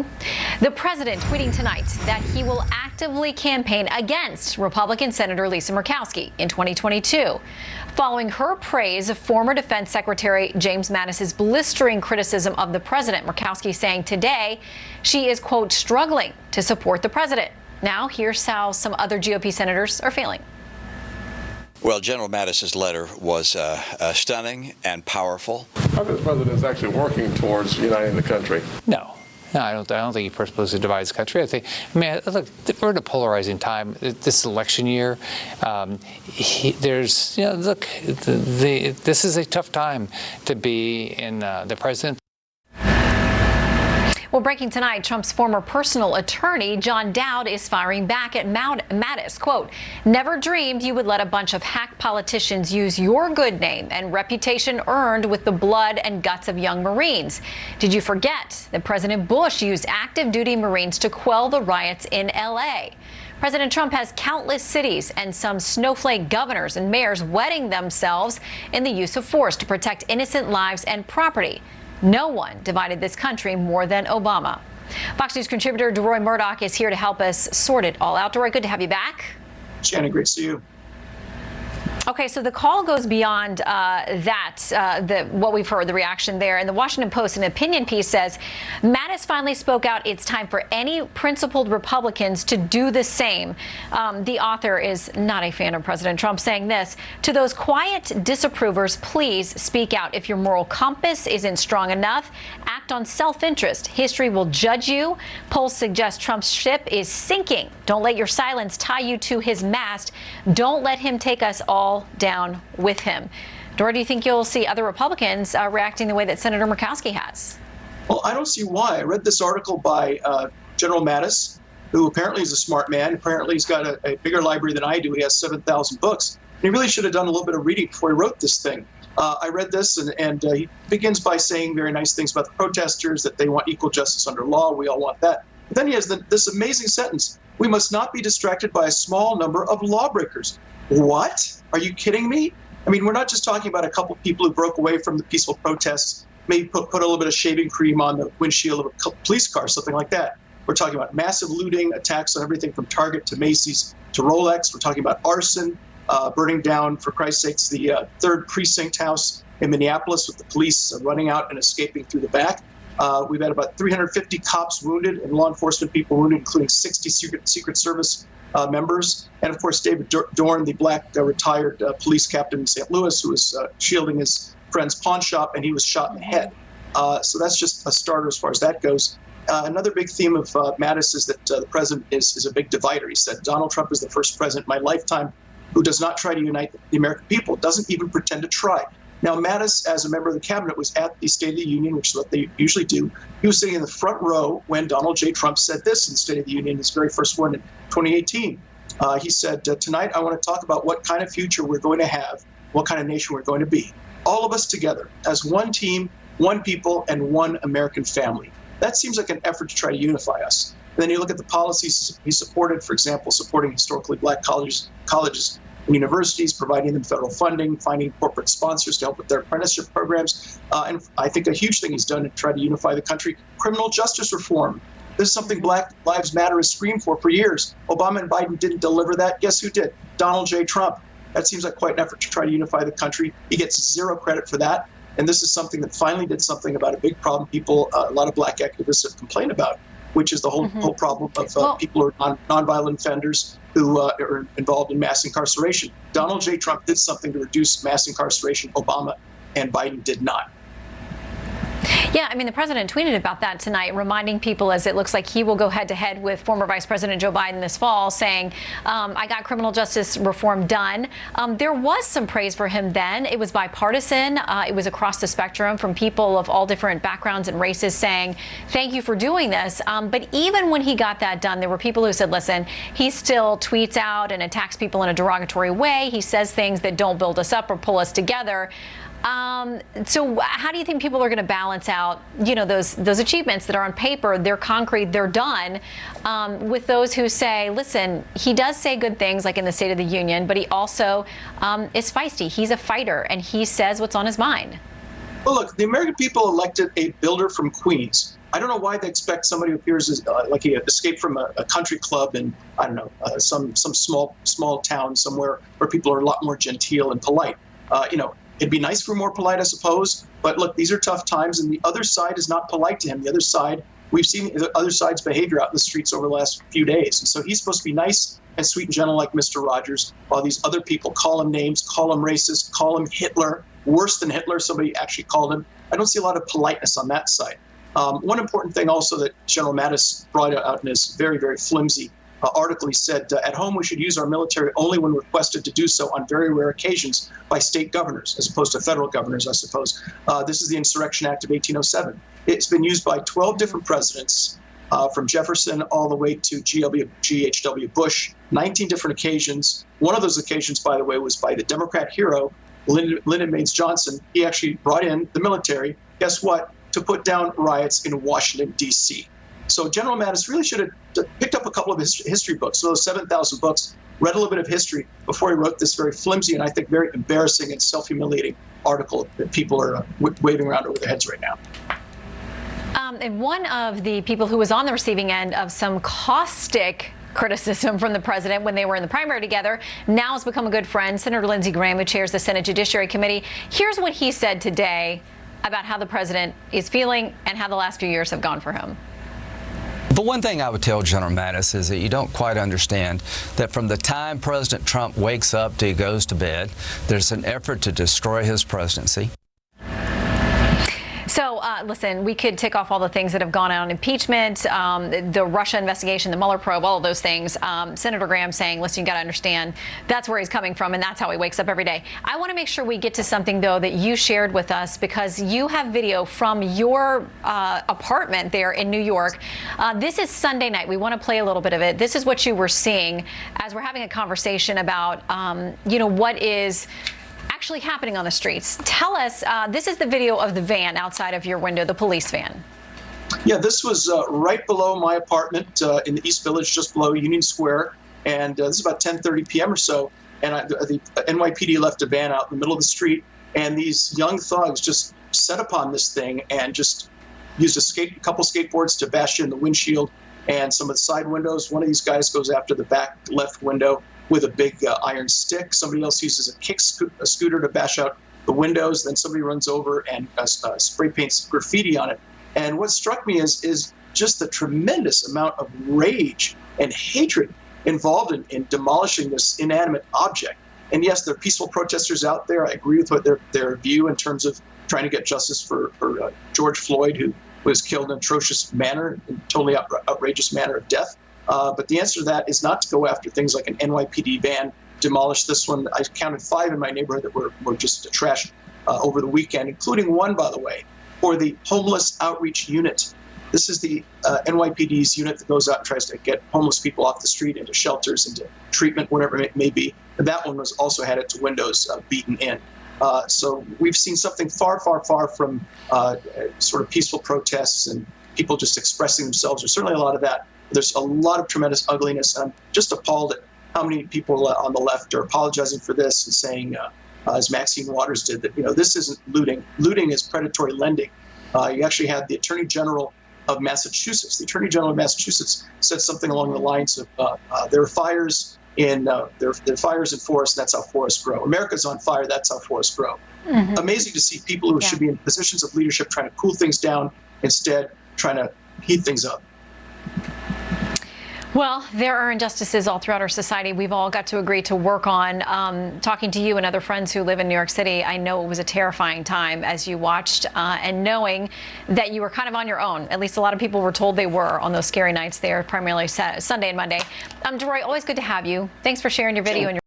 you. The president tweeting tonight that he will actively campaign against Republican Senator Lisa Murkowski in 2022, following her praise of former Defense Secretary James Mattis' blistering criticism of the president. Murkowski saying today she is, quote, struggling to support the president. Now, here's how some other GOP senators are feeling. Well, General Mattis' letter was stunning and powerful. How the president is actually working towards uniting the country? No, I don't think he purposely divides the country. Look, we're in a polarizing time. This election year, this is a tough time to be in the president. Well, breaking tonight, Trump's former personal attorney, John Dowd, is firing back at Mattis. Quote, never dreamed you would let a bunch of hack politicians use your good name and reputation earned with the blood and guts of young Marines. Did you forget that President Bush used active duty Marines to quell the riots in L.A.? President Trump has countless cities and some snowflake governors and mayors wetting themselves in the use of force to protect innocent lives and property. No one divided this country more than Obama. Fox News contributor DeRoy Murdoch is here to help us sort it all out. DeRoy, good to have you back. Shannon, great to see you. Okay, so the call goes beyond what we've heard, the reaction there. And the Washington Post, an opinion piece, says Mattis finally spoke out. It's time for any principled Republicans to do the same. The author is not a fan of President Trump, saying this: to those quiet disapprovers, please speak out. If your moral compass isn't strong enough, act on self-interest. History will judge you. Polls suggest Trump's ship is sinking. Don't let your silence tie you to his mast. Don't let him take us all down with him. Dora, do you think you'll see other Republicans reacting the way that Senator Murkowski has? Well, I don't see why. I read this article by General Mattis, who apparently is a smart man. Apparently he's got a bigger library than I do. He has 7,000 books. And he really should have done a little bit of reading before he wrote this thing. I read this, and he begins by saying very nice things about the protesters, that they want equal justice under law. We all want that. But then he has this amazing sentence: we must not be distracted by a small number of lawbreakers. What? Are you kidding me? I mean, we're not just talking about a couple people who broke away from the peaceful protests, maybe put a little bit of shaving cream on the windshield of a police car, something like that. We're talking about massive looting, attacks on everything from Target to Macy's to Rolex. We're talking about arson, burning down, for Christ's sakes, the 3rd Precinct House in Minneapolis with the police running out and escaping through the back. We've had about 350 cops wounded and law enforcement people wounded, including 60 Secret Service members. And of course, David Dorn, the black retired police captain in St. Louis, who was shielding his friend's pawn shop, and he was shot in the head. So that's just a starter as far as that goes. Another big theme of Mattis is that the president is a big divider. He said, Donald Trump is the first president in my lifetime who does not try to unite the American people, doesn't even pretend to try. Now, Mattis, as a member of the cabinet, was at the State of the Union, which is what they usually do. He was sitting in the front row when Donald J. Trump said this in the State of the Union, his very first one in 2018. He said, tonight I want to talk about what kind of future we're going to have, what kind of nation we're going to be. All of us together as one team, one people, and one American family. That seems like an effort to try to unify us. And then you look at the policies he supported, for example, supporting historically black colleges and universities, providing them federal funding, finding corporate sponsors to help with their apprenticeship programs. And I think a huge thing he's done to try to unify the country: criminal justice reform. This is something Black Lives Matter has screamed for years. Obama and Biden didn't deliver that. Guess who did? Donald J. Trump. That seems like quite an effort to try to unify the country. He gets zero credit for that. And this is something that finally did something about a big problem a lot of black activists have complained about, which is the whole problem of people who are nonviolent offenders who are involved in mass incarceration. Donald J. Trump did something to reduce mass incarceration. Obama and Biden did not. Yeah, I mean, the president tweeted about that tonight, reminding people as it looks like he will go head-to-head with former Vice President Joe Biden this fall, saying, I got criminal justice reform done. There was some praise for him then. It was bipartisan. It was across the spectrum from people of all different backgrounds and races saying, thank you for doing this. But even when he got that done, there were people who said, listen, he still tweets out and attacks people in a derogatory way. He says things that don't build us up or pull us together. So how do you think people are going to balance out, those achievements that are on paper, they're concrete, they're done, with those who say, listen, he does say good things like in the State of the Union, but he also is feisty. He's a fighter and he says what's on his mind. Well, look, the American people elected a builder from Queens. I don't know why they expect somebody who appears as like he escaped from a country club in, I don't know, some small town somewhere where people are a lot more genteel and polite. It'd be nice if we were more polite, I suppose. But look, these are tough times, and the other side is not polite to him. The other side, we've seen the other side's behavior out in the streets over the last few days. And so he's supposed to be nice and sweet and gentle like Mr. Rogers, while these other people call him names, call him racist, call him Hitler, worse than Hitler, somebody actually called him. I don't see a lot of politeness on that side. One important thing also that General Mattis brought out in his very, very flimsy article, he said, at home we should use our military only when requested to do so on very rare occasions by state governors, as opposed to federal governors, I suppose. This is the Insurrection Act of 1807. It's been used by 12 different presidents, from Jefferson all the way to G.H.W. Bush, 19 different occasions. One of those occasions, by the way, was by the Democrat hero, Lyndon Baines Johnson. He actually brought in the military, guess what, to put down riots in Washington, D.C. So General Mattis really should have picked up a couple of his history books, so those 7,000 books, read a little bit of history before he wrote this very flimsy and I think very embarrassing and self-humiliating article that people are waving around over their heads right now. And one of the people who was on the receiving end of some caustic criticism from the president when they were in the primary together now has become a good friend, Senator Lindsey Graham, who chairs the Senate Judiciary Committee. Here's what he said today about how the president is feeling and how the last few years have gone for him. The one thing I would tell General Mattis is that you don't quite understand that from the time President Trump wakes up to he goes to bed, there's an effort to destroy his presidency. So, listen, we could tick off all the things that have gone on: impeachment, the Russia investigation, the Mueller probe, all of those things. Senator Graham saying, listen, you got to understand that's where he's coming from, and that's how he wakes up every day. I want to make sure we get to something, though, that you shared with us, because you have video from your apartment there in New York. This is Sunday night. We want to play a little bit of it. This is what you were seeing as we're having a conversation about, what is actually happening on the streets. Tell us, this is the video of the van outside of your window, the police van. Yeah, this was right below my apartment in the East Village, just below Union Square. And this is about 10:30 p.m. or so. And the NYPD left a van out in the middle of the street. And these young thugs just set upon this thing and just used a couple skateboards to bash in the windshield and some of the side windows. One of these guys goes after the back left window with a big iron stick. Somebody else uses a scooter to bash out the windows. Then somebody runs over and spray paints graffiti on it. And what struck me is just the tremendous amount of rage and hatred involved in demolishing this inanimate object. And yes, there are peaceful protesters out there. I agree with what their view in terms of trying to get justice for George Floyd, who was killed in an atrocious manner, in totally outrageous manner of death. But the answer to that is not to go after things like an NYPD van, demolish this one. I counted 5 in my neighborhood that were just trashed over the weekend, including one, by the way, for the Homeless Outreach Unit. This is the NYPD's unit that goes out and tries to get homeless people off the street into shelters, into treatment, whatever it may be. And that one was also had its windows beaten in. So we've seen something far, far, far from sort of peaceful protests and people just expressing themselves. There's certainly a lot of that. There's a lot of tremendous ugliness. And I'm just appalled at how many people on the left are apologizing for this and saying, as Maxine Waters did, that this isn't looting. Looting is predatory lending. You actually had the Attorney General of Massachusetts. The Attorney General of Massachusetts said something along the lines of, there are fires in there are fires in forests. That's how forests grow. America's on fire. That's how forests grow. Mm-hmm. Amazing to see people who should be in positions of leadership trying to cool things down, instead trying to heat things up. Well, there are injustices all throughout our society. We've all got to agree to work on. Talking to you and other friends who live in New York City, I know it was a terrifying time as you watched, and knowing that you were kind of on your own. At least a lot of people were told they were on those scary nights there, primarily Sunday and Monday. DeRoy, always good to have you. Thanks for sharing your video and your